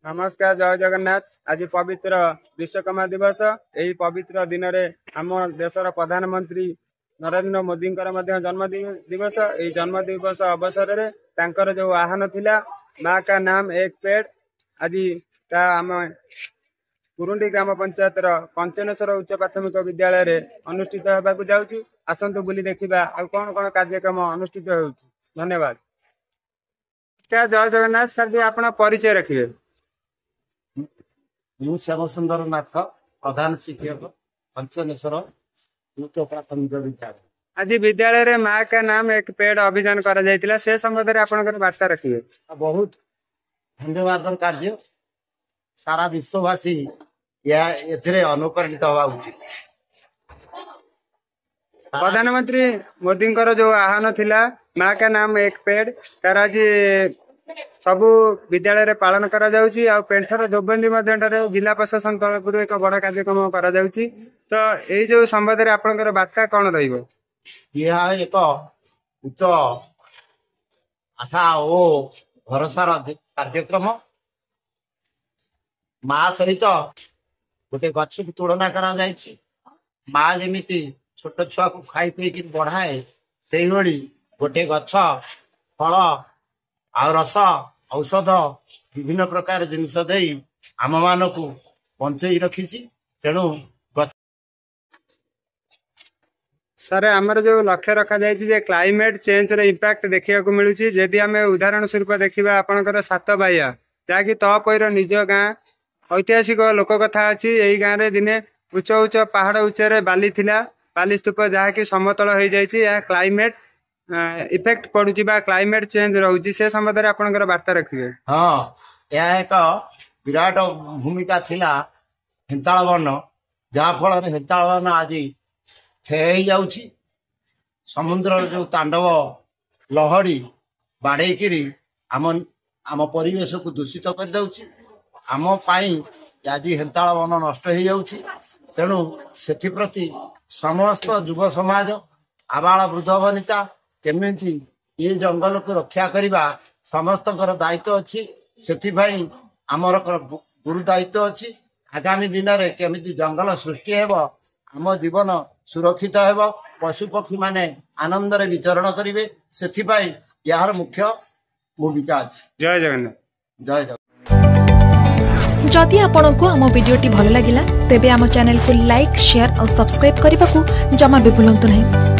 नमस्कार जय जगन्नाथ। आज पवित्र विश्वकर्मा दिवस। यही पवित्र दिन में आम देशर प्रधानमंत्री नरेंद्र मोदी जन्म दिवस। यही जन्म दिवस अवसर में जो आह्वान थिला माँ का नाम एक पेड़, आज आम कुरुंडी ग्राम पंचायत पंचनेश्वर उच्च प्राथमिक विद्यालय रे अनुष्ठित होगा जाऊँ। आसतु बुली देखा कौन कौन कार्यक्रम अनुष्ठित हो। धन्यवाद। जय जगन्नाथ। सर जी आप परिचय रखिए। श्याम सुंदर नाथ, प्रधान शिक्षक पंचनेश्वर उच्च प्राथमिक विद्यालय। आज विद्यालय रे माँ का नाम एक पेड़ अभियान करा जायतिला, से संबंध में आपनकर वार्ता रखिए। बहुत धन्यवाद कार्य सारा विश्ववासी एथिरे अनुप्राणित हवा उचित। प्रधानमंत्री मोदी जो आह्वान थिला माँ का नाम एक पेड़, तार आज सबु विद्यालय रे पालन करा जाउची। आ पेंठर दोबंदी मध्यंठरे जिला प्रशासन तरफ एक बड़ कार्यक्रम करा जाउची। तो एई जो संबंध रे आपनकर वार्ता कोन रहइबो? यह एक उच्च आशा ओ भरोसार कार्यक्रम। माँ सहित गोटे गछ की तुलना करा जायछि। माँ जेमिति छोट छुआ को खाई पी बढ़ाए, से गोटे गछ फल आ रस औषध विभिन्न प्रकार जिनस दे आम मान को बंचई रखी। तेणु सर आमर जो लक्ष्य रखा जाए क्लाइमेट चेंज रे इम्पैक्ट देखा मिलूँ। जदि आम उदाहरण स्वरूप देखा आपंकर सात बाइया जहाँकि तपईर निज गाँ ऐतिहासिक लोक कथा अच्छी। यही गाँव में दिने उच्च उच्च पहाड़ उच्चे बाली थिला, बाली स्तूप जहाँकि समतल हो जाए। क्लाइमेट इफेक्ट पड़ुची बा क्लाइमेट चेंज रोची, से संबंध में आपनकर वार्ता रखिए। हाँ, यह एक विराट भूमिका थिला हेन्ताल वन, जहाँ फल हेन्ताल वन आज क्षय जाउछि। समुद्र जो तांडव लहड़ी बाड़ेकिरी आम आम परिवेश को दूषित कर दउछि। आम पाई आज हेन्ताल वन नष्ट हो जाउछि। तेणु सेथि प्रति समस्त युव समाज आबाल वृद्ध वनिता केमिति ये जंगल को रक्षा करवा समस्त दायित्व अच्छी। से आमर गुरु दायित्व अच्छी। आगामी दिन में केमिति जंगल सृष्टि हेब, आम जीवन सुरक्षित हेब, पशु पक्षी माने आनंद रे विचरण करेंगे, से यार मुख्य भूमिका अच्छी। जय जगन्नाथ। जय जगन्नाथ। जदि आपंक आम भिडी भल लगा तेब आम चैनल को लाइक, शेयर और सब्सक्राइब करने को जमा भी भूलु नहीं।